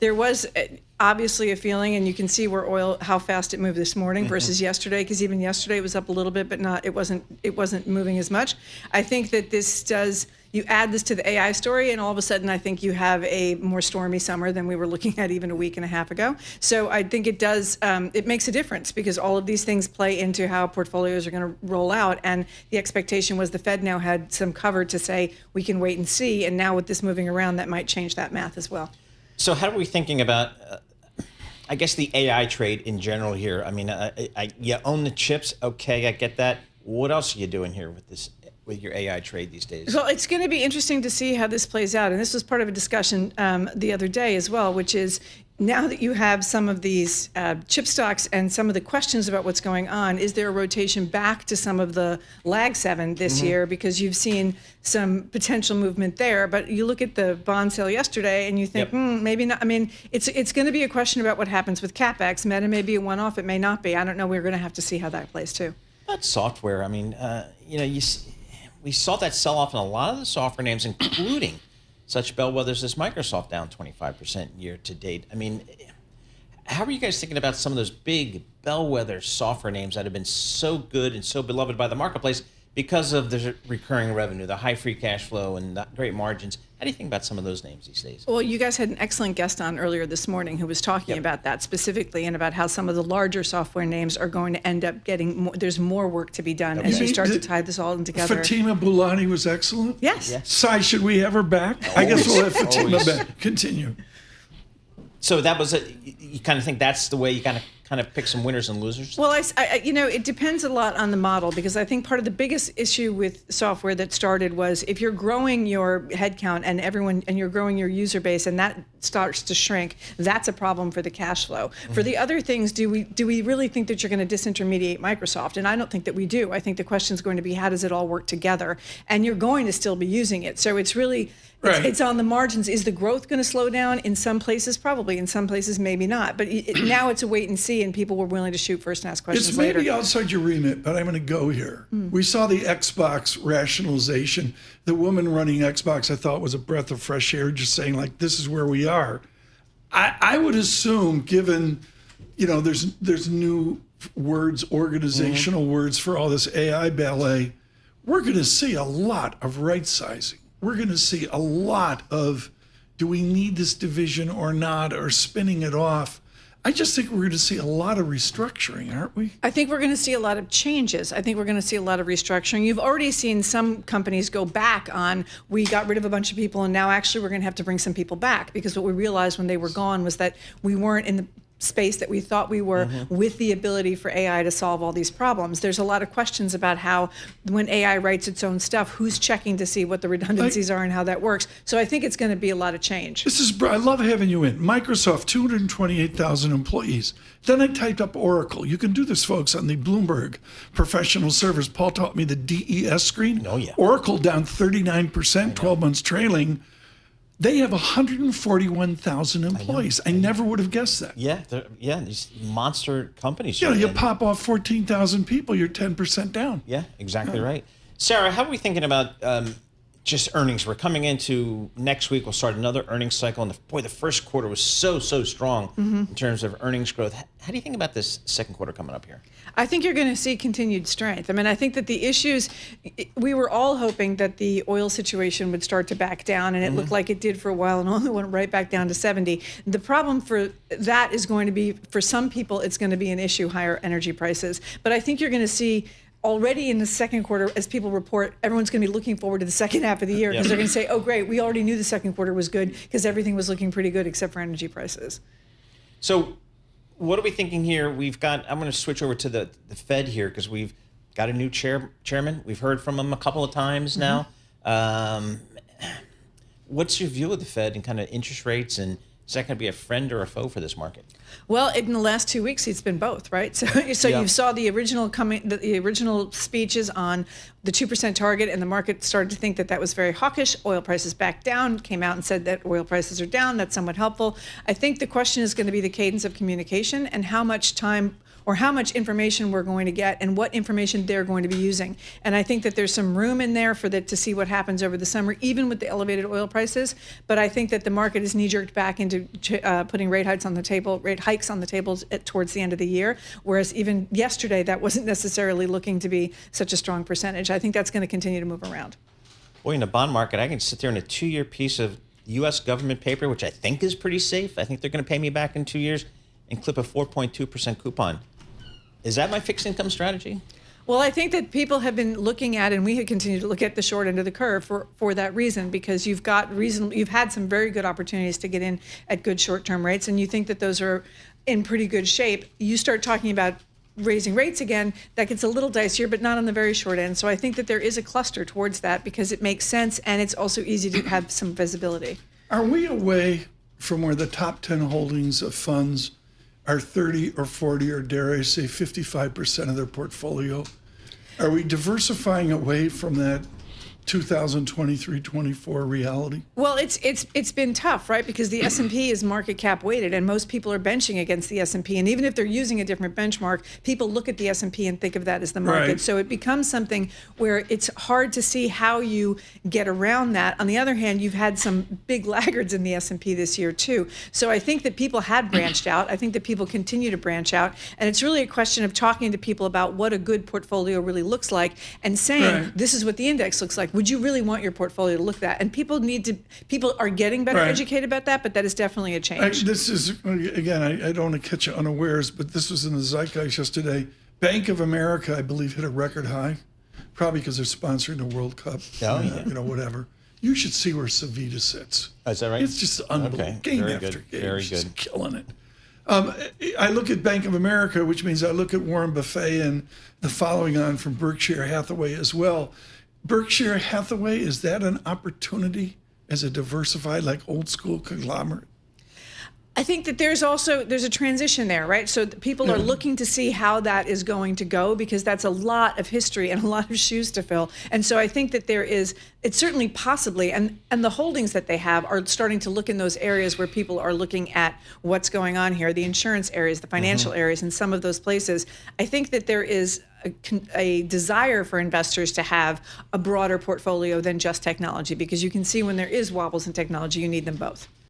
There was obviously a feeling, and you can see where oil, how fast it moved this morning versus yesterday, because even yesterday it was up a little bit, but it wasn't moving as much. I think that you add this to the AI story, and all of a sudden I think you have a more stormy summer than we were looking at even a week and a half ago. So I think it does, it makes a difference, because all of these things play into how portfolios are going to roll out. And the expectation was the Fed now had some cover to say we can wait and see. And now with this moving around, that might change that math as well. So how are we thinking about, I guess, the AI trade in general here? I mean, you own the chips. Okay, I get that. What else are you doing here with your AI trade these days? Well, it's going to be interesting to see how this plays out. And this was part of a discussion the other day as well, which is now that you have some of these chip stocks and some of the questions about what's going on, is there a rotation back to some of the lag 7 this year? Because you've seen some potential movement there. But you look at the bond sale yesterday and you think, maybe not. I mean, it's going to be a question about what happens with CapEx. Meta may be a one-off. It may not be. I don't know. We're going to have to see how that plays too. About software, I mean, we saw that sell-off in a lot of the software names, including such bellwethers as Microsoft, down 25% year to date. I mean, how are you guys thinking about some of those big bellwether software names that have been so good and so beloved by the marketplace because of the recurring revenue, the high free cash flow, and the great margins? How do you think about some of those names these days? Well, you guys had an excellent guest on earlier this morning who was talking about that specifically, and about how some of the larger software names are going to end up getting more, there's more work to be done as you start to tie this all in together. Fatima Boulani was excellent. Yes. Sai, should we have her back? I guess we'll have Fatima back. Continue. So that was you kind of think that's the way you kind of pick some winners and losers? Well, it depends a lot on the model, because I think part of the biggest issue with software that started was if you're growing your headcount and you're growing your user base and that starts to shrink, that's a problem for the cash flow. For the other things, do we really think that you're going to disintermediate Microsoft? And I don't think that we do. I think the question is going to be, how does it all work together? And you're going to still be using it. So it's really, it's on the margins. Is the growth going to slow down? In some places, probably. In some places, maybe not. But now it's a wait and see, and people were willing to shoot first and ask questions later. It's maybe outside your remit, but I'm going to go here. We saw the Xbox rationalization. The woman running Xbox, I thought, was a breath of fresh air, just saying, like, this is where we are. I would assume, given, there's new words, organizational words for all this AI ballet, we're going to see a lot of right sizing. We're going to see a lot of, do we need this division or not, or spinning it off. I just think we're going to see a lot of restructuring, aren't we? I think we're going to see a lot of changes. I think we're going to see a lot of restructuring. You've already seen some companies go back on, we got rid of a bunch of people, and now actually we're going to have to bring some people back, because what we realized when they were gone was that we weren't in the space that we thought we were with the ability for AI to solve all these problems. There's a lot of questions about how, when AI writes its own stuff, who's checking to see what the redundancies are and how that works. So I think it's going to be a lot of change. I love having you in. Microsoft, 228,000 employees. Then I typed up Oracle. You can do this, folks, on the Bloomberg professional servers. Paul taught me the DES screen. Oh, yeah. Oracle down 39%, 12 months trailing. They have 141,000 employees. I never would have guessed that. Yeah, these monster companies. You pop off 14,000 people, you're 10% down. Yeah, exactly right. Sarah, how are we thinking about just earnings? We're coming into next week. We'll start another earnings cycle. And the first quarter was so strong in terms of earnings growth. How do you think about this second quarter coming up here? I think you're going to see continued strength. I mean, I think that the issues, we were all hoping that the oil situation would start to back down, and it looked like it did for a while and only went right back down to 70. The problem for that is going to be, for some people, it's going to be an issue, higher energy prices. But I think you're going to see already in the second quarter, as people report, everyone's going to be looking forward to the second half of the year, because they're going to say, oh, great, we already knew the second quarter was good because everything was looking pretty good except for energy prices. So what are we thinking here? I'm going to switch over to the Fed here, because we've got a new chairman. We've heard from him a couple of times now. What's your view of the Fed and kind of interest rates, and is that going to be a friend or a foe for this market? Well, in the last 2 weeks, it's been both, right? So you saw the original speeches on the 2% target, and the market started to think that that was very hawkish. Oil prices backed down, came out and said that oil prices are down. That's somewhat helpful. I think the question is going to be the cadence of communication and how much time or how much information we're going to get and what information they're going to be using. And I think that there's some room in there to see what happens over the summer, even with the elevated oil prices. But I think that the market is knee-jerked back into into putting rate hikes on the table, towards the end of the year. Whereas even yesterday, that wasn't necessarily looking to be such a strong percentage. I think that's going to continue to move around. Boy, in the bond market, I can sit there in a 2-year piece of U.S. government paper, which I think is pretty safe. I think they're going to pay me back in 2 years, and clip a 4.2% coupon. Is that my fixed income strategy? Well, I think that people have been looking at, and we have continued to look at the short end of the curve for that reason, because you've had some very good opportunities to get in at good short-term rates, and you think that those are in pretty good shape. You start talking about raising rates again, that gets a little dicier, but not on the very short end. So I think that there is a cluster towards that because it makes sense, and it's also easy to have some visibility. Are we away from where the top 10 holdings of funds are 30 or 40 or dare I say 55% of their portfolio? Are we diversifying away from that 2023-24 reality? Well, it's been tough, right? Because the S&P is market cap weighted, and most people are benching against the S&P. And even if they're using a different benchmark, people look at the S&P and think of that as the market. Right. So it becomes something where it's hard to see how you get around that. On the other hand, you've had some big laggards in the S&P this year too. So I think that people had branched out. I think that people continue to branch out, and it's really a question of talking to people about what a good portfolio really looks like, and saying, Right. This is what the index looks like. Would you really want your portfolio to look that? And people are getting better Right. educated about that, but that is definitely a change. This is, again, I don't want to catch you unawares, but this was in the zeitgeist yesterday. Bank of America, I believe, hit a record high, probably because they're sponsoring the World Cup, whatever. You should see where Savita sits. Oh, is that right? It's just unbelievable. Okay. Game Very after good. game. Very She's good. killing it. I look at Bank of America, which means I look at Warren Buffett and the following on from Berkshire Hathaway as well. Berkshire Hathaway, is that an opportunity as a diversified, like old school conglomerate? I think that there's a transition there, right? So people are looking to see how that is going to go, because that's a lot of history and a lot of shoes to fill. And so I think that it's certainly possibly, and the holdings that they have are starting to look in those areas where people are looking at what's going on here, the insurance areas, the financial areas, and some of those places. I think that there is a desire for investors to have a broader portfolio than just technology, because you can see when there is wobbles in technology, you need them both.